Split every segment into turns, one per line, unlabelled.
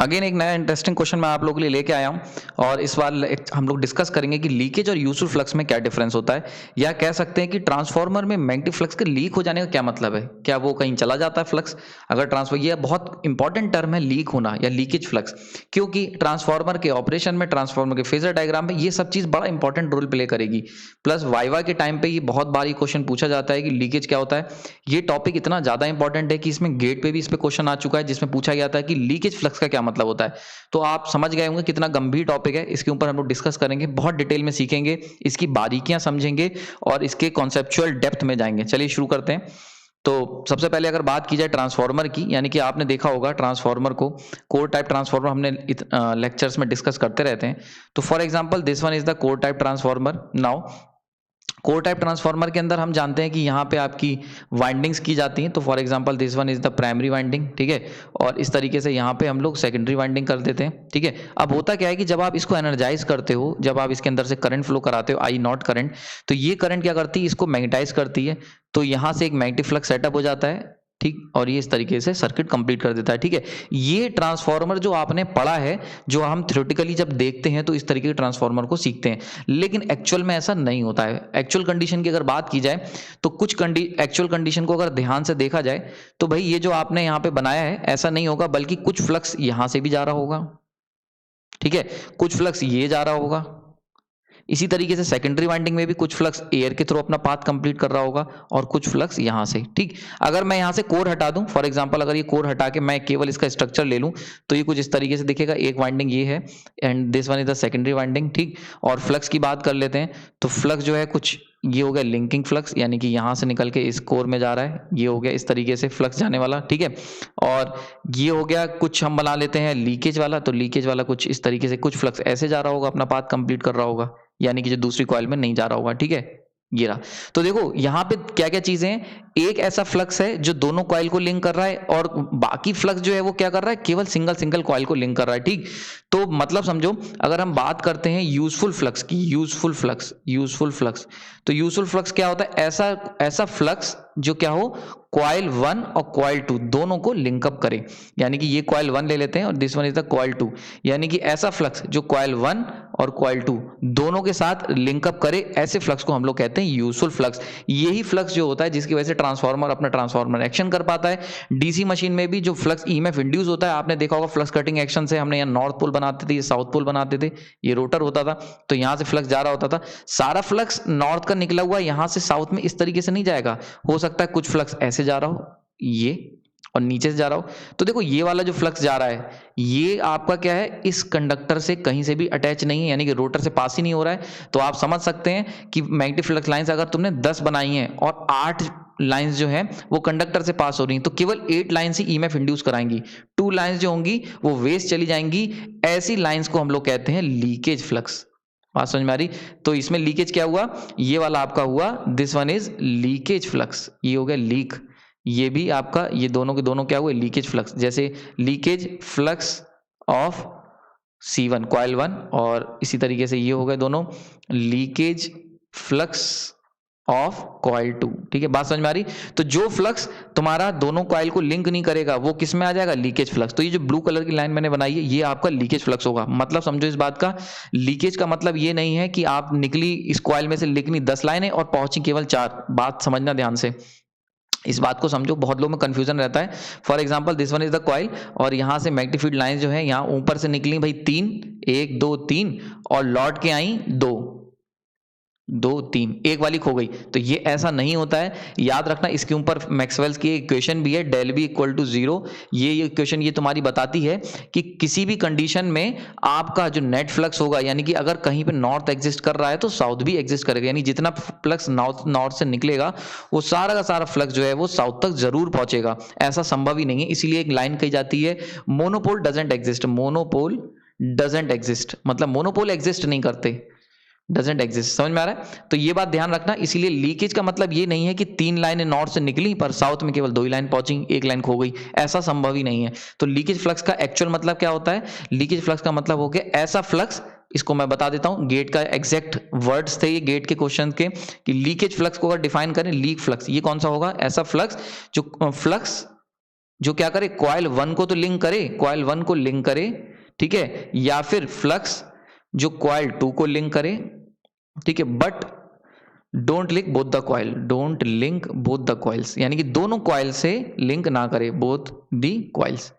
Again एक नया interesting question मैं आप लोगों के लिए लेके आया हूं और इस बार हम लोग डिस्कस करेंगे कि लीकेज और यूजफुल फ्लक्स में क्या डिफरेंस होता है, या कह सकते हैं कि ट्रांसफार्मर में मैग्नेटिक फ्लक्स के लीक हो जाने का क्या मतलब है। क्या वो कहीं चला जाता है फ्लक्स अगर ट्रांसफर, ये बहुत इंपॉर्टेंट टर्म है लीक होना या लीकेज फ्लक्स, क्योंकि ट्रांसफार्मर के ऑपरेशन में, ट्रांसफार्मर के फेजर डायग्राम में ये सब चीज बड़ा इंपॉर्टेंट रोल प्ले करेगी। प्लस वाइवा के टाइम पे ये बहुत बार क्वेश्चन पूछा जाता है कि लीकेज क्या होता है। ये टॉपिक इतना ज्यादा इंपॉर्टेंट है कि इसमें गेट पे भी इस पे क्वेश्चन आ चुका है जिसमें पूछा गया था कि लीकेज फ्लक्स का क्या मतलब होता है। तो आप समझ गए होंगे कितना गंभीर टॉपिक है। इसके ऊपर हम लोग डिस्कस करेंगे, बहुत डिटेल में सीखेंगे, इसकी बारीकियां समझेंगे और इसके कॉन्सेप्चुअल डेप्थ में जाएंगे। चलिए शुरू करते हैं। तो सबसे पहले अगर बात की जाए ट्रांसफार्मर की, यानी कि आपने देखा होगा ट्रांसफार्मर को, कोर टाइप ट्रांसफार्मर हमने लेक्चर्स में डिस्कस करते रहते हैं। तो for example this one is the core type transformer. Now core type transformer के अंदर हम जानते हैं कि यहाँ पे आपकी वाइंडिंग्स की जाती हैं। तो for example this one is the primary winding, ठीक है, और इस तरीके से यहाँ पे हम लोग सेकेंडरी वाइंडिंग कर देते हैं, ठीक है। अब होता क्या है कि जब आप इसको एनर्जाइज करते हो, जब आप इसके अंदर से करंट फ्लो कराते हो, आई नॉट करंट, तो ये करंट क्या करती है, इसको मैग्नेटाइज करती है। तो यहाँ से एक मैग्नेटिक फ्लक्स सेटअप हो जाता है, ठीक, और ये इस तरीके से सर्किट कंप्लीट कर देता है, ठीक है। ये ट्रांसफार्मर जो आपने पढ़ा है, जो हम थ्योरेटिकली जब देखते हैं तो इस तरीके के ट्रांसफार्मर को सीखते हैं, लेकिन एक्चुअल में ऐसा नहीं होता है। एक्चुअल कंडीशन की अगर बात की जाए तो कुछ एक्चुअल कंडीशन को अगर ध्यान से देखा जाए तो भाई ये जो आपने यहाँ पे बनाया है ऐसा नहीं होगा, बल्कि कुछ फ्लक्स यहां से भी जा रहा होगा, ठीक है, कुछ फ्लक्स ये जा रहा होगा। इसी तरीके से सेकेंडरी वाइंडिंग में भी कुछ फ्लक्स एयर के थ्रू अपना पाथ कंप्लीट कर रहा होगा और कुछ फ्लक्स यहां से, ठीक। अगर मैं यहां से कोर हटा दूं, फॉर एग्जांपल अगर ये कोर हटा के मैं केवल इसका स्ट्रक्चर ले लूं तो ये कुछ इस तरीके से दिखेगा। एक वाइंडिंग ये है and this one is the secondary winding, ठीक। और फ्लक्स की बात कर लेते हैं तो फ्लक्स जो है कुछ ये हो गया लिंकिंग फ्लक्स, यानी कि यहां से निकल के इस कोर में जा रहा है, ये हो गया इस तरीके से फ्लक्स जाने वाला, ठीक है। और ये हो गया कुछ हम बना लेते हैं लीकेज वाला, तो लीकेज वाला कुछ इस तरीके से, कुछ फ्लक्स ऐसे जा रहा होगा, अपना पाथ कंप्लीट कर रहा होगा, यानी कि जो दूसरी कॉइल में नहीं जा रहा होगा, ठीक है। ये रहा। तो देखो यहाँ पे क्या क्या चीजें हैं। एक ऐसा फ्लक्स है जो दोनों कॉइल को लिंक कर रहा है और बाकी फ्लक्स जो है वो क्या कर रहा है, केवल सिंगल सिंगल कॉइल को लिंक कर रहा है, ठीक। तो मतलब समझो अगर हम बात करते हैं यूजफुल फ्लक्स की, यूजफुल फ्लक्स, यूजफुल फ्लक्स, तो यूजफुल फ्लक्स क्या होता है, ऐसा ऐसा फ्लक्स जो क्या हो, कॉइल 1 और कॉइल 2 दोनों को लिंकअप करे। यानी कि ये कॉइल 1 ले लेते हैं और this one is the coil 2, यानी कि ऐसा फ्लक्स जो कॉइल 1 और कॉइल 2 दोनों के साथ लिंकअप करे, ऐसे फ्लक्स को हम लोग कहते हैं यूजफुल फ्लक्स। यही फ्लक्स जो होता है जिसकी वजह से ट्रांसफार्मर अपना ट्रांसफार्मर एक्शन कर पाता है। डीसी मशीन में भी जो फ्लक्स ईएमएफ इंड्यूस होता है, आपने देखा होगा फ्लक्स कटिंग एक्शन से हमने यहाँ नॉर्थ पोल बनाते थे, ये साउथ पोल बनाते थे, ये रोटर होता था, तो यहाँ से फ्लक्स जा रहा होता था। सारा फ्लक्स नॉर्थ का निकला हुआ यहाँ से साउथ में इस तरीके से नहीं जाएगा, हो सकता है कुछ फ्लक्स ऐसे जा रहा हो, ये, और नीचे से जा रहा हो। तो देखो ये वाला जो फ्लक्स जा रहा है ये आपका क्या है, इस कंडक्टर से कहीं से भी अटैच नहीं है, यानी कि रोटर से पास ही नहीं हो रहा है। तो आप समझ सकते हैं कि मैग्नेटिक फ्लक्स लाइंस अगर तुमने 10 बनाई हैं और 8 लाइंस जो हैं वो कंडक्टर से पास हो रही हैं, तो केवल 8 लाइंस ही ईएमएफ इंड्यूस कराएंगी, 2 लाइंस जो होंगी वो वेस्ट चली जाएंगी। ऐसी लाइंस को हम लोग कहते हैं लीकेज फ्लक्स। बात समझ में आ रही। तो इसमें लीकेज क्या हुआ, ये वाला आपका हुआ, this one is leakage flux, ये हो गया लीक। ये भी आपका, ये दोनों के दोनों क्या हुए, लीकेज फ्लक्स। जैसे leakage flux of C1 coil 1, और इसी तरीके से ये हो गए दोनों लीकेज फ्लक्स ऑफ कॉइल 2, ठीक है। बात समझ में आ रही। तो जो फ्लक्स तुम्हारा दोनों कॉइल को लिंक नहीं करेगा वो किस में आ जाएगा, लीकेज फ्लक्स। तो ये जो ब्लू कलर की लाइन मैंने बनाई है ये आपका लीकेज फ्लक्स होगा। मतलब समझो इस बात का, लीकेज का मतलब ये नहीं है कि आप निकली इस कॉइल में से निकली 10 लाइनें और पहुंची केवल 4। बात समझना ध्यान से, इस बात को समझो, बहुत लोगों में कंफ्यूजन रहता है। For example this one is the coil और यहां से मैग्नेटिक फील्ड लाइन जो है यहाँ ऊपर से निकली भाई 3, 1 2 3, और लौट के आई 2 2 3, एक वाली खो गई। तो ये ऐसा नहीं होता है, याद रखना। इसके ऊपर मैक्सवेल्स की इक्वेशन भी है, डेल बी इक्वल टू 0। ये इक्वेशन ये तुम्हारी बताती है कि किसी भी कंडीशन में आपका जो नेट फ्लक्स होगा, यानी कि अगर कहीं पे नॉर्थ एग्जिस्ट कर रहा है तो साउथ भी एग्जिस्ट करेगा, यानी जितना फ्लक्स नॉर्थ से निकलेगा वो सारा का सारा फ्लक्स जो है वो साउथ तक जरूर पहुंचेगा। ऐसा संभव ही नहीं है, इसीलिए एक लाइन कही जाती है, monopole doesn't exist. Monopole doesn't exist मतलब मोनोपोल एग्जिस्ट नहीं करते, डजेंट एग्जिस्ट। समझ में आ रहा है। तो ये बात ध्यान रखना। इसीलिए लीकेज का मतलब ये नहीं है कि 3 लाइनें नॉर्थ से निकली पर साउथ में केवल 2 ही लाइन पहुंची, 1 लाइन खो गई, ऐसा संभव ही नहीं है। तो लीकेज फ्लक्स का एक्चुअल मतलब क्या होता है, लीकेज फ्लक्स का मतलब हो गया ऐसा फ्लक्स, इसको मैं बता देता हूं, गेट का एग्जैक्ट वर्ड्स थे ये गेट के क्वेश्चन के, कि लीकेज फ्लक्स को अगर डिफाइन करें, लीक फ्लक्स ये कौन सा होगा, ऐसा फ्लक्स जो फ्लक्स जो क्या करे, कॉइल 1 को तो लिंक करे, कॉइल 1 को लिंक करे, ठीक है, या फिर फ्लक्स जो कॉइल 2 को लिंक करे, ठीक है, but don't link both the coil, don't link both the coils, यानी कि दोनों कॉइल से लिंक ना करे, बोथ दी कॉइल्स।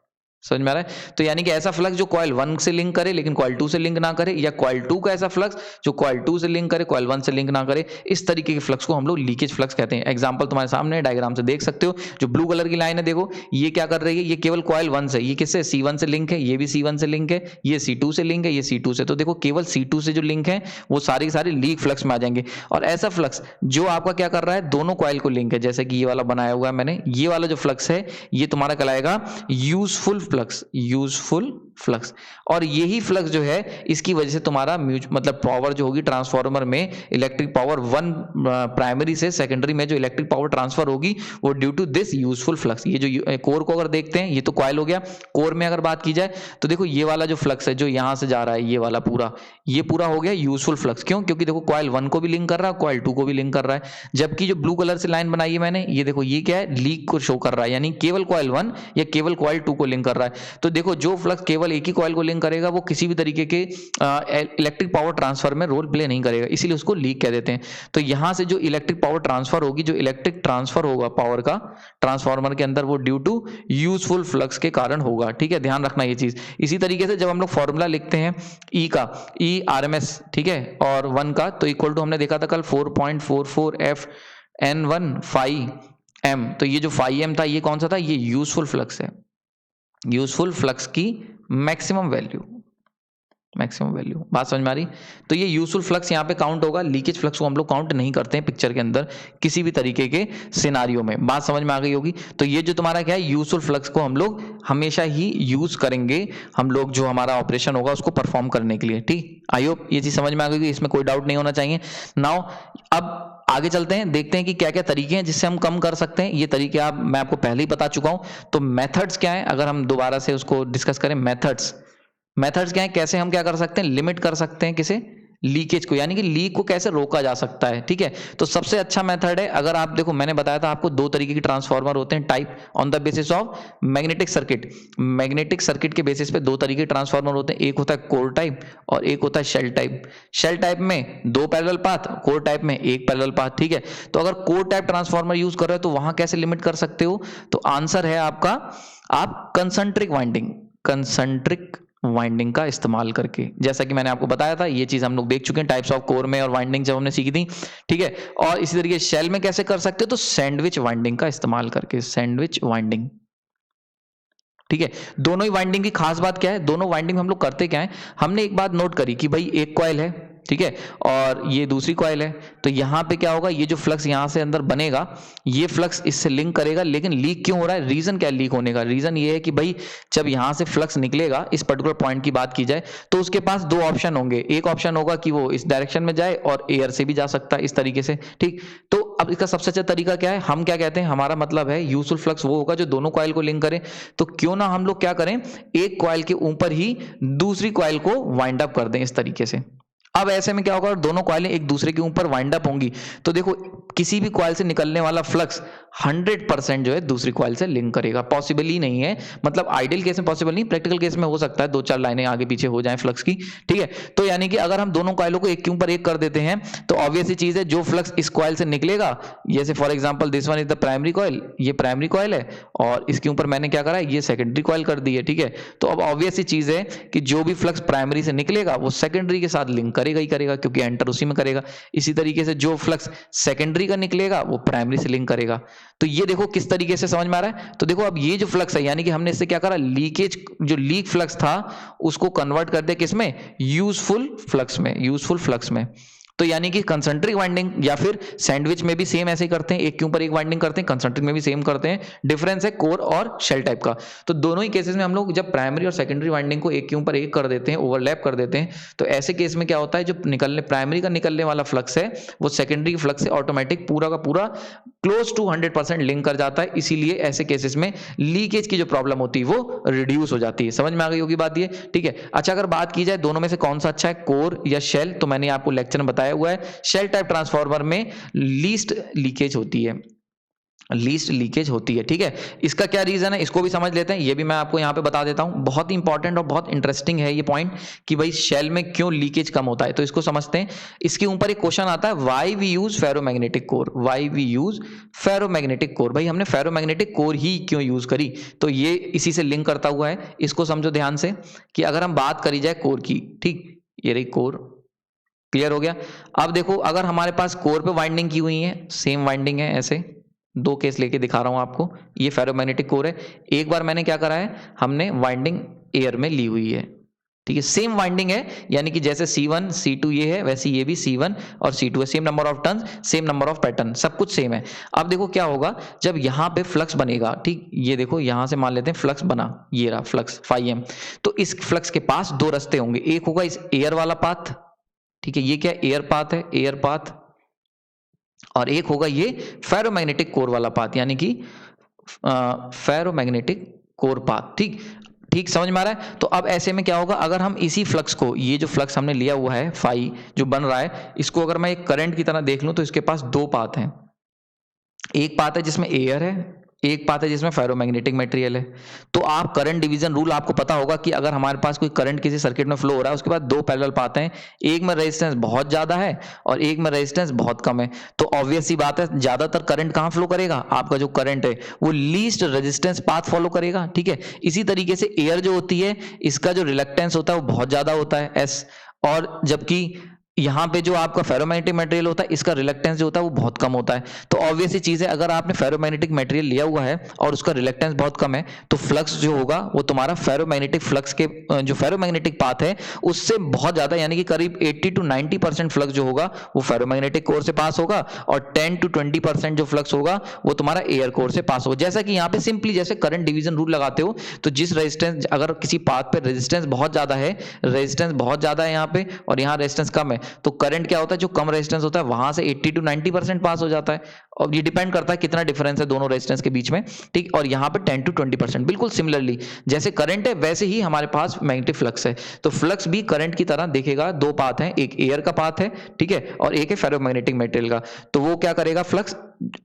समझ में आ रहा है? तो यानी कि ऐसा फ्लक्स जो कॉइल 1 से लिंक करे लेकिन कॉइल 2 से लिंक ना करे, या कॉइल 2 का ऐसा फ्लक्स जो कॉइल 2 से लिंक करे कॉइल 1 से लिंक ना करे, इस तरीके के फ्लक्स को हम लोग लीकेज फ्लक्स कहते हैं। एग्जांपल तुम्हारे सामने डायग्राम से देख सकते हो, जो ब्लू कलर की लाइन है देखो, ये क्या कर रही है, ये केवल कॉइल 1 से, ये किससे, C1 से लिंक है, ये भी C1 से लिंक है, ये C2 से लिंक है, ये C2 से, तो देखो केवल C2 से जो लिंक है वो सारी सारी लीक फ्लक्स में आ जाएंगे। और ऐसा फ्लक्स जो आपका क्या कर रहा है, दोनों कॉइल को लिंक है, जैसे कि ये वाला बनाया हुआ है मैंने, ये वाला जो फ्लक्स है ये तुम्हारा कहलाएगा यूजफुल फ्लक्स, यूजफुल फ्लक्स। और यही फ्लक्स जो है इसकी वजह से तुम्हारा मतलब पावर जो होगी ट्रांसफार्मर में, इलेक्ट्रिक पावर वन प्राइमरी से सेकेंडरी में जो इलेक्ट्रिक पावर ट्रांसफर होगी वो due to this useful flux. ये जो कोर को अगर देखते हैं, ये तो कॉइल हो गया, कोर में अगर बात की जाए तो देखो ये वाला जो फ्लक्स है जो यहां से जा रहा है, ये वाला पूरा, ये पूरा हो गया यूजफुल फ्लक्स। क्यों? क्योंकि देखो कॉइल 1 को भी लिंक कर रहा है, कॉइल 2 को भी लिंक कर रहा है। जबकि जो ब्लू कलर से लाइन बनाई है मैंने, ये देखो ये क्या है, लीक को शो कर रहा है, यानी केवल कॉइल 1 या केवल कॉइल 2 को लिंक कर रहा है। तो देखो जो फ्लक्स केवल एक ही कॉइल को लिंक करेगा वो किसी भी तरीके के इलेक्ट्रिक पावर ट्रांसफर में रोल प्ले नहीं करेगा, इसीलिए उसको लीक कह देते हैं। तो यहां से जो इलेक्ट्रिक पावर ट्रांसफर होगी, जो इलेक्ट्रिक ट्रांसफर होगा पावर का ट्रांसफार्मर के अंदर, वो ड्यू टू यूजफुल फ्लक्स के कारण होगा। ठीक है, ध्यान रखना ये चीज। इसी तरीके से जब हम लोग फॉर्मूला लिखते हैं ई का, ई RMS, ठीक है, और 1 का, तो इक्वल टू हमने देखा था कल 4.44 F N1 phi m। तो ये जो phi m था ये कौन सा था, ये यूजफुल फ्लक्स है, यूजफुल फ्लक्स की मैक्सिमम वैल्यू, मैक्सिमम वैल्यू। बात समझ में आ रही? तो ये यूजफुल फ्लक्स यहाँ पे काउंट होगा, लीकेज फ्लक्स को हम लोग काउंट नहीं करते हैं पिक्चर के अंदर किसी भी तरीके के सिनारियो में। बात समझ में आ गई होगी? तो ये जो तुम्हारा क्या है, यूजफुल फ्लक्स को हम लोग हमेशा ही यूज करेंगे, हम लोग जो हमारा ऑपरेशन होगा उसको परफॉर्म करने के लिए। ठीक, आई होप ये चीज समझ में आ गई, इसमें कोई डाउट नहीं होना चाहिए। नाउ अब आगे चलते हैं, देखते हैं कि क्या क्या तरीके हैं जिससे हम कम कर सकते हैं। ये तरीके मैं आपको पहले ही बता चुका हूं। तो मेथड्स क्या है, अगर हम दोबारा से उसको डिस्कस करें, मेथड्स क्या है, कैसे हम क्या कर सकते हैं, लिमिट कर सकते हैं किसे, लीकेज को, यानी कि लीक को कैसे रोका जा सकता है। ठीक है, तो सबसे अच्छा मेथड है, अगर आप देखो मैंने बताया था आपको 2 तरीके के ट्रांसफार्मर होते हैं, type on the basis of magnetic circuit. Magnetic circuit के बेसिस पे 2 तरीके के ट्रांसफार्मर होते हैं, एक होता है कोर टाइप और एक होता है शेल टाइप। शेल टाइप में 2 पैरेलल पाथ, कोर टाइप में 1 पैरेलल पाथ। ठीक है, तो अगर कोर टाइप ट्रांसफार्मर यूज कर रहे हो तो वहां कैसे लिमिट कर सकते हो, तो आंसर है आपका, आप कंसंट्रिक वाइंडिंग का इस्तेमाल करके। जैसा कि मैंने आपको बताया था, ये चीज हम लोग देख चुके हैं टाइप्स ऑफ कोर में और वाइंडिंग जब हमने सीखी थी। ठीक है, और इसी तरीके शेल में कैसे कर सकते हो, तो सैंडविच वाइंडिंग का इस्तेमाल करके, सैंडविच वाइंडिंग। ठीक है, दोनों ही वाइंडिंग की खास बात क्या है, दोनों वाइंडिंग हम लोग करते क्या है, हमने एक बात नोट करी कि भाई एक कॉइल है, ठीक है, और ये दूसरी कॉइल है, तो यहां पे क्या होगा, ये जो फ्लक्स यहां से अंदर बनेगा, ये फ्लक्स इससे लिंक करेगा, लेकिन लीक क्यों हो रहा है, रीजन क्या है लीक होने का, रीजन ये है कि भाई जब यहां से फ्लक्स निकलेगा, इस पर्टिकुलर पॉइंट की बात की जाए, तो उसके पास 2 ऑप्शन होंगे। एक ऑप्शन होगा कि वो इस डायरेक्शन में जाए और एयर से भी जा सकता है इस तरीके से। ठीक, तो अब इसका सबसे अच्छा तरीका क्या है, हम क्या कहते हैं, हमारा मतलब है यूजफुल फ्लक्स वो होगा जो दोनों कॉइल को लिंक करे। तो क्यों ना हम लोग क्या करें, एक कॉइल के ऊपर ही दूसरी कॉइल को वाइंड अप कर दें इस तरीके से। अब ऐसे में क्या होगा, दोनों कॉइलें एक दूसरे के ऊपर वाइंड अप होंगी, तो देखो किसी भी कॉइल से निकलने वाला फ्लक्स 100% जो है दूसरी कॉइल से लिंक करेगा। पॉसिबल ही नहीं है, मतलब आइडियल केस में पॉसिबल नहीं, प्रैक्टिकल केस में हो सकता है 2-4 लाइनें आगे पीछे हो जाएं फ्लक्स की। ठीक है, तो यानी कि अगर हम दोनों कॉइलों को एक के ऊपर एक कर देते हैं, तो ऑब्वियस ही चीज है, जो फ्लक्स इस कॉइल से निकलेगा, जैसे for example this one is the primary coil, ये प्राइमरी कॉइल है और इसके ऊपर मैंने क्या करा है, ये सेकेंडरी कॉइल कर दी है। ठीक है, तो अब ऑब्वियस ही चीज है कि जो भी फ्लक्स प्राइमरी से निकलेगा वो सेकेंडरी के साथ लिंक करेगा ही करेगा, क्योंकि एंटर उसी में करेगा। इसी तरीके से जो फ्लक्स सेकेंडरी का निकलेगा वो प्राइमरी से लिंक करेगा। तो ये देखो किस तरीके से समझ में आ रहा है। तो देखो अब ये जो फ्लक्स है, यानी कि हमने इससे क्या करा, लीकेज जो लीक फ्लक्स था उसको कन्वर्ट कर दिया किसमें, यूजफुल फ्लक्स में, यूजफुल फ्लक्स में। तो यानी कि कंसंट्रिक वाइंडिंग या फिर सैंडविच में भी सेम ऐसे ही करते हैं, एक के ऊपर एक वाइंडिंग करते हैं, कंसंट्रिक में भी सेम करते हैं। डिफरेंस है कोर और शेल टाइप का। तो दोनों ही केसेस में हम लोग जब प्राइमरी और सेकेंडरी वाइंडिंग को एक के ऊपर एक कर देते हैं, ओवरलैप कर देते हैं, तो ऐसे केस में क्या होता है, जो प्राइमरी का निकलने वाला फ्लक्स है वो सेकेंडरी फ्लक्स से ऑटोमेटिक पूरा का पूरा क्लोज टू 100% लिंक कर जाता है। इसीलिए ऐसे केसेस में लीकेज की जो प्रॉब्लम होती है वो रिड्यूस हो जाती है। समझ में आ गई होगी बात ये। ठीक है, अच्छा अगर बात की जाए दोनों में से कौन सा अच्छा है, कोर या शेल, तो मैंने आपको लेक्चर में बताया हुआ है, शेल टाइप ट्रांसफार्मर में लीस्ट लीकेज होती है। लीस्ट लीकेज होती है। ठीक है, इसका क्या रीजन है इसको भी समझ लेते हैं, ये भी मैं आपको यहाँ पे बता देता हूँ। बहुत ही इंपॉर्टेंट और बहुत इंटरेस्टिंग है ये पॉइंट कि भाई शेल में क्यों लीकेज कम होता है, तो इसको समझते हैं। इसके ऊपर एक क्वेश्चन आता है, why we use ferromagnetic core, why we use ferromagnetic core. भाई हमने फेरोमैग्नेटिक कोर ही क्यों यूज करी, तो ये इसी से लिंक करता हुआ है। इसको समझो ध्यान से कि अगर हम बात करी जाए कोर की, ठीक, ये रही कोर, क्लियर हो गया। अब देखो अगर हमारे पास कोर पे वाइंडिंग की हुई है, सेम वाइंडिंग है, ऐसे दो केस लेके दिखा रहा हूं आपको, ये फेरोमैग्नेटिक कोर है। एक बार मैंने क्या करा है, हमने वाइंडिंग एयर में ली हुई है, ठीक है, सेम वाइंडिंग है, यानी कि जैसे C1 C2 ये है, वैसे ये भी C1 और C2 है, same number of turns, same number of pattern, सब कुछ सेम है। अब देखो क्या होगा जब यहाँ पे फ्लक्स बनेगा, ठीक, ये देखो यहां से मान लेते हैं फ्लक्स बना, ये रहा फ्लक्स φm, तो इस फ्लक्स के पास दो रास्ते होंगे, एक होगा इस एयर वाला पाथ, ठीक है, ये क्या एयर पाथ है, एयर पाथ, और एक होगा ये फेरोमैग्नेटिक कोर वाला पाथ, यानी कि फेरोमैग्नेटिक कोर पाथ। ठीक, ठीक समझ में आ रहा है। तो अब ऐसे में क्या होगा, अगर हम इसी फ्लक्स को, ये जो फ्लक्स हमने लिया हुआ है फाई जो बन रहा है, इसको अगर मैं एक करंट की तरह देख लूं तो इसके पास दो पाथ हैं, एक पाथ है जिसमें एयर है, एक पाथ है जिसमें फेरोमैग्नेटिक मटेरियल है। तो आप करंट डिवीजन रूल आपको पता होगा कि अगर हमारे पास कोई करंट किसी सर्किट में फ्लो हो रहा है, उसके बाद दो पैरेलल पाथ हैं, एक में रेजिस्टेंस बहुत ज्यादा है और एक में रेजिस्टेंस बहुत कम है, तो ऑब्वियस सी बात है ज्यादातर करंट कहां फ्लो करेगा, आपका जो करंट है वो लीस्ट रेजिस्टेंस पाथ फॉलो करेगा। ठीक है, इसी तरीके से एयर जो होती है, इसका जो रिलक्टेंस होता है वो बहुत ज्यादा होता है एस, और जबकि यहाँ पे जो आपका फेरोमैग्नेटिक मटेरियल होता है, इसका रिलक्टेंस जो होता है वो बहुत कम होता है। तो ऑब्वियस सी चीज है, अगर आपने फेरोमैग्नेटिक मटेरियल लिया हुआ है और उसका रिलक्टेंस बहुत कम है, तो फ्लक्स जो होगा वो तुम्हारा फेरोमैग्नेटिक फ्लक्स के जो फेरोमैग्नेटिक पाथ है उससे बहुत ज्यादा, यानी कि करीब 80 to 90% फ्लक्स जो होगा वो फेरोमैग्नेटिक कोर से पास होगा, और 10 to 20% जो फ्लक्स होगा वो तुम्हारा एयर कोर से पास होगा। जैसा कि यहाँ पे सिंपली जैसे करंट डिवीजन रूल लगाते हो, तो जिस रेजिस्टेंस, अगर किसी पाथ पे रेजिस्टेंस बहुत ज्यादा है, रेजिस्टेंस बहुत ज्यादा है यहाँ पे और यहाँ रेजिस्टेंस कम है, तो करंट क्या होता है, जो कम रेजिस्टेंस होता है वहां से 80 to 90% पास हो जाता है। और ये डिपेंड करता है कितना डिफरेंस है दोनों रेजिस्टेंस के बीच में, ठीक, और यहाँ पे 10 to 20%। बिल्कुल सिमिलरली जैसे करंट है वैसे ही हमारे पास मैग्नेटिक फ्लक्स है, तो फ्लक्स भी करंट की तरह देखेगा, दो पाथ हैं, एक एयर का पाथ है, ठीक है, और एक है फेरोमैग्नेटिक मटेरियल का। तो वो क्या करेगा, फ्लक्स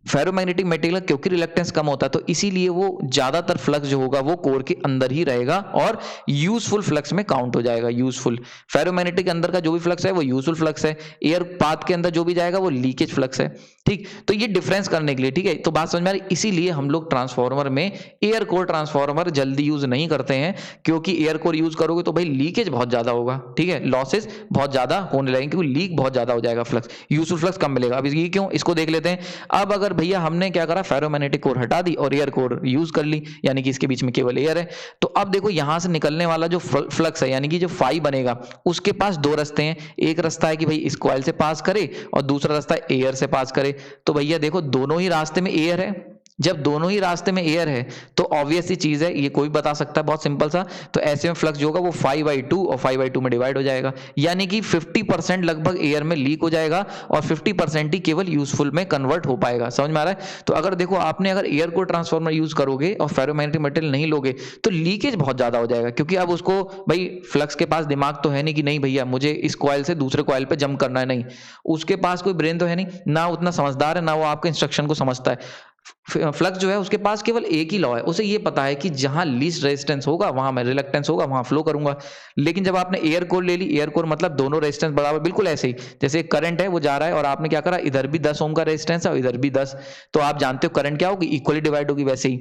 फेरोमैग्नेटिक मटेरियल क्योंकि रिलक्टेंस कम होता है, तो इसीलिए वो ज्यादातर फ्लक्स जो होगा वो कोर के अंदर ही रहेगा और यूजफुल फ्लक्स में काउंट हो जाएगा। यूजफुल, फेरोमैग्नेटिक के अंदर का जो भी फ्लक्स है वो यूजफुल फ्लक्स है, एयर पाथ के अंदर जो भी जाएगा वो लीकेज फ्लक्स है। ठीक, तो ये डिफरेंस करने के लिए, ठीक है, तो बात समझ में आ रही। इसीलिए हम लोग ट्रांसफार्मर में एयर कोर ट्रांसफार्मर जल्दी यूज नहीं करते हैं, क्योंकि एयर कोर यूज करोगे तो भाई लीकेज बहुत ज्यादा होगा, ठीक है, लॉसेस बहुत ज्यादा होने लगेंगे, क्योंकि लीक बहुत ज्यादा हो जाएगा, फ्लक्स यूजफुल फ्लक्स कम मिलेगा। अब ये क्यों, इसको देख लेते हैं। अब अगर भैया हमने क्या करा, फेरोमैग्नेटिक कोर हटा दी और एयर कोर यूज कर ली, यानी कि इसके बीच में केवल एयर है, तो अब देखो यहां से निकलने वाला जो फ्लक्स है, यानी कि जो फाई बनेगा, उसके पास दो रास्ते हैं, एक रास्ता है कि भाई इस कॉइल से पास करे और दूसरा रास्ता एयर से पास करे। तो भैया देखो दोनों ही रास्ते में एयर है, जब दोनों ही रास्ते में एयर है तो ऑब्वियस सी चीज है, ये कोई बता सकता है, बहुत सिंपल सा, तो ऐसे में फ्लक्स जो होगा वो 5/2 और 5/2 में डिवाइड हो जाएगा, यानी कि 50% लगभग एयर में लीक हो जाएगा और 50% ही केवल यूजफुल में कन्वर्ट हो पाएगा। समझ में आ रहा है। तो अगर देखो आपने अगर एयर कोर ट्रांसफार्मर यूज करोगे और फेरोमैग्नेटिक मटेरियल नहीं लोगे तो लीकेज बहुत ज्यादा हो जाएगा, क्योंकि अब उसको भाई फ्लक्स के पास दिमाग तो है नहीं कि नहीं भैया मुझे इस कॉइल से दूसरे कॉइल पे जंप करना है, नहीं, उसके पास कोई ब्रेन तो है नहीं, ना उतना समझदार है, ना वो आपके इंस्ट्रक्शन को समझता है। फ्लक्स जो है उसके पास केवल एक ही लॉ है, उसे ये पता है कि जहां लीस्ट रेजिस्टेंस होगा वहां मैं रिलक्टेंस होगा वहां फ्लो करूंगा। लेकिन जब आपने एयर कोर ले ली, एयर कोर मतलब दोनों रेजिस्टेंस बराबर, बिल्कुल ऐसे ही जैसे करंट है वो जा रहा है और आपने क्या करा, इधर भी 10 ओम का रेजिस्टेंस है और इधर भी 10, तो आप जानते हो करंट क्या होगी, इक्वली डिवाइड होगी वैसे ही।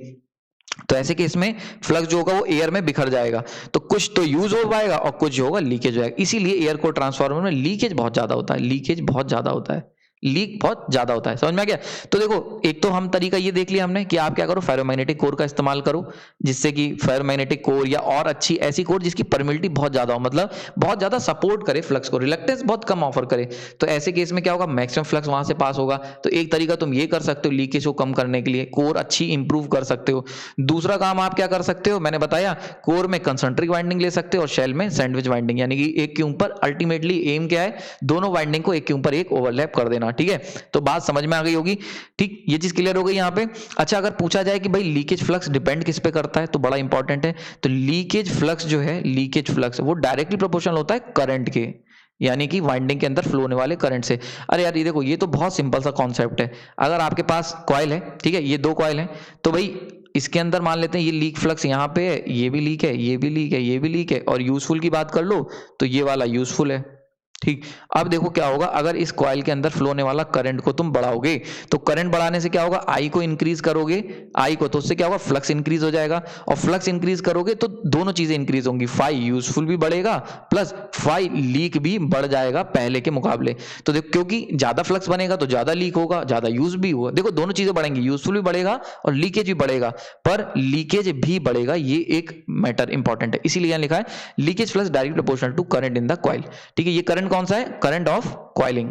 तो ऐसे केस में फ्लक्स जो होगा वो एयर में बिखर जाएगा, तो कुछ तो यूज हो पाएगा और कुछ जो होगा लीकेज हो जाएगा। इसीलिए एयर कोर ट्रांसफार्मर में लीकेज बहुत ज्यादा होता है, लीकेज बहुत ज्यादा होता है, लीक बहुत ज्यादा होता है। समझ में आ गया। तो देखो एक तो हम तरीका ये देख लिया हमने कि आप क्या करो, फेरोमैग्नेटिक कोर का इस्तेमाल करो, जिससे कि फेरोमैग्नेटिक कोर या और अच्छी ऐसी कोर जिसकी परमिलिटी बहुत ज्यादा हो, मतलब बहुत ज्यादा सपोर्ट करे फ्लक्स को, रिलक्टेंस बहुत कम ऑफर करे, तो ऐसे केस में क्या होगा, मैक्सिमम फ्लक्स वहां से पास होगा। तो एक तरीका तुम ये कर सकते हो लीकेज को कम करने के लिए, कोर अच्छी इंप्रूव कर सकते हो। दूसरा काम आप क्या कर सकते हो, मैंने बताया कोर में कंसंट्रिक वाइंडिंग ले सकते हो और शेल में सैंडविच वाइंडिंग, यानी कि एक के ऊपर अल्टीमेटली एम क्या है, दोनों वाइंडिंग को एक के ऊपर एक ओवरलैप कर देना। ठीक है, तो बात समझ में आ गई होगी। ठीक, ये चीज क्लियर हो गई यहाँ पे। अच्छा, अगर पूछा जाए कि भाई लीकेज फ्लक्स डिपेंड किस पे करता है, तो बड़ा इंपॉर्टेंट है। तो लीकेज फ्लक्स जो है, लीकेज फ्लक्स वो डायरेक्टली प्रोपोर्शनल होता है करंट के, यानी कि वाइंडिंग के अंदर फ्लो होने वाले करंट से। अरे यार ये देखो, ये तो बहुत सिंपल सा कॉन्सेप्ट है। अगर आपके पास कॉइल है, ठीक है, ये दो कॉइल हैं, तो भाई इसके अंदर मान लेते हैं ये लीक फ्लक्स यहाँ पे है, ये भी लीक है, ये भी लीक है, ये भी लीक है, और यूजफुल की बात कर लो तो ये वाला यूजफुल है। ठीक, अब देखो क्या होगा, अगर इस कॉइल के अंदर फ्लो होने वाला करंट को तुम बढ़ाओगे तो करंट बढ़ाने से क्या होगा, आई को इंक्रीज करोगे, आई को, तो उससे क्या होगा, फ्लक्स इंक्रीज हो जाएगा, और फ्लक्स इंक्रीज करोगे तो दोनों चीजें इंक्रीज होंगी, फाई यूजफुल भी बढ़ेगा प्लस फाई लीक भी बढ़ जाएगा पहले के मुकाबले। तो देखो, क्योंकि ज्यादा फ्लक्स बनेगा तो ज्यादा लीक होगा, ज्यादा यूज भी होगा, देखो दोनों चीजें बढ़ेंगी, यूजफुल भी बढ़ेगा और लीकेज भी बढ़ेगा, पर लीकेज भी बढ़ेगा, ये एक मैटर इंपॉर्टेंट है, इसीलिए यहां लिखा है leakage flux directly proportional to current in the coil. ठीक है, ये करंट कौन सा है, करंट ऑफ कॉइलिंग,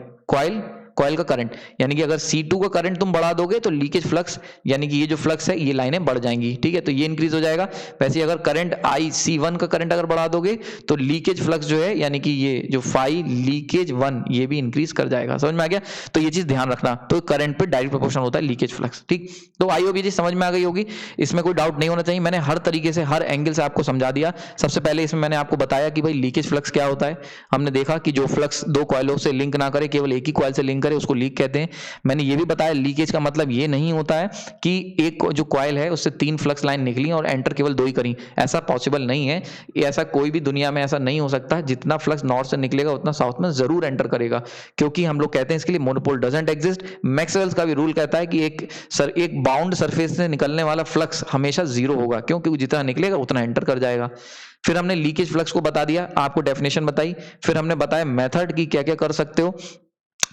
कॉइल का करंट, यानी कि अगर C2 का करंट तुम बढ़ा दोगे तो लीकेज फ्लक्स, यानी कि ये जो फ्लक्स है ये लाइनें बढ़ जाएंगी। ठीक है, तो ये इंक्रीज हो जाएगा। वैसे अगर करंट IC1 का करंट अगर बढ़ा दोगे तो लीकेज फ्लक्स जो है, यानी कि ये जो फाई लीकेज 1, ये भी इंक्रीज कर जाएगा। समझ में आ गया, तो ये चीज ध्यान रखना, तो करंट पे डायरेक्ट प्रोपोर्शनल होता है लीकेज फ्लक्स। ठीक, तो आई होप ये चीज समझ में आ गई होगी, इसमें कोई डाउट नहीं होना चाहिए, मैंने हर तरीके से हर एंगल से आपको समझा दिया। सबसे पहले इसमें मैंने आपको बताया कि भाई लीकेज फ्लक्स क्या होता है, हमने देखा कि जो फ्लक्स दो कॉइलों से लिंक ना करे, केवल एक ही कॉइल से लिंक करे, उसको लीक कहते हैं। मैंने ये भी बताया लीकेज का मतलब ये नहीं होता है कि एक जो कॉइल है उससे 3 फ्लक्स लाइन निकली और एंटर केवल 2 ही करी, ऐसा पॉसिबल नहीं है, ऐसा कोई भी दुनिया में ऐसा नहीं हो सकता। जितना फ्लक्स नॉर्थ से निकलेगा उतना साउथ में जरूर एंटर करेगा, क्योंकि हम लोग कहते हैं इसके लिए मोनोपोल डजंट एग्जिस्ट। मैक्सवेल्स का भी रूल कहता है कि एक बाउंड सरफेस से निकलने वाला फ्लक्स हमेशा जीरो होगा, क्योंकि जितना निकलेगा उतना एंटर कर जाएगा। फिर हमने लीकेज फ्लक्स को बता दिया, आपको डेफिनेशन बताई, फिर हमने बताया मेथड की क्या क्या कर सकते हो।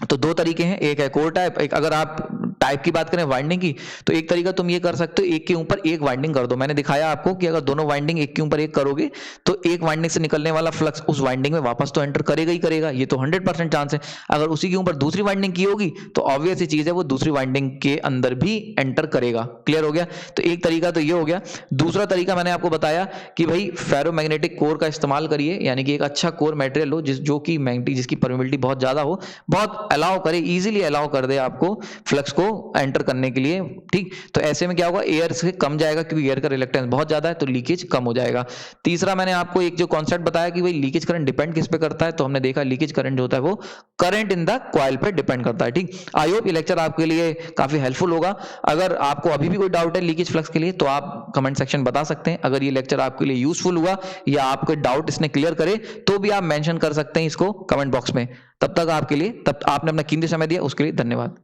तो 2 तरीके हैं, एक है कोर टाइप, एक अगर आप टाइप की बात करें वाइंडिंग की, तो एक तरीका तुम ये कर सकते हो, एक के ऊपर एक वाइंडिंग कर दो। मैंने दिखाया आपको कि अगर दोनों वाइंडिंग एक के ऊपर एक करोगे तो एक वाइंडिंग से निकलने वाला फ्लक्स उस वाइंडिंग में वापस तो एंटर करेगा ही करेगा, ये तो 100% चांस है। अगर उसी के ऊपर दूसरी वाइंडिंग की होगी तो ऑब्वियस ही चीज है, वो दूसरी वाइंडिंग के अंदर भी एंटर करेगा। क्लियर हो गया, तो एक तरीका तो ये हो गया। दूसरा तरीका मैंने आपको बताया कि भाई फेरोमैग्नेटिक कोर का इस्तेमाल करिए, यानी कि एक अच्छा कोर मटेरियल हो जो कि मैग्नेटिक, जिसकी परमिबिलिटी बहुत ज्यादा हो, बहुत अलाउ करे, इजीली अलाउ कर दे आपको फ्लक्स को एंटर करने के लिए। ठीक, तो ऐसे में क्या होगा, एयर से कम जाएगा, क्योंकि एयर का रिलक्टेंस बहुत ज्यादा है, तो लीकेज कम हो जाएगा। तीसरा मैंने आपको एक जो कॉन्सेप्ट बताया कि भाई लीकेज करंट डिपेंड किस पे करता है, तो हमने देखा लीकेज करंट जो होता है वो करंट इन द कॉइल पे डिपेंड करता है। ठीक, आई होप ये लेक्चर आपके लिए काफी हेल्पफुल होगा। अगर आपको अभी भी कोई डाउट है लीकेज फ्लक्स के लिए तो आप कमेंट सेक्शन बता सकते हैं। अगर ये लेक्चर आपके लिए यूजफुल हुआ या आपको डाउट इसने क्लियर करे तो भी आप मेंशन कर सकते हैं इसको कमेंट बॉक्स में। तब तक आपके लिए, तब आपने अपना कीमती समय दिया उसके लिए धन्यवाद।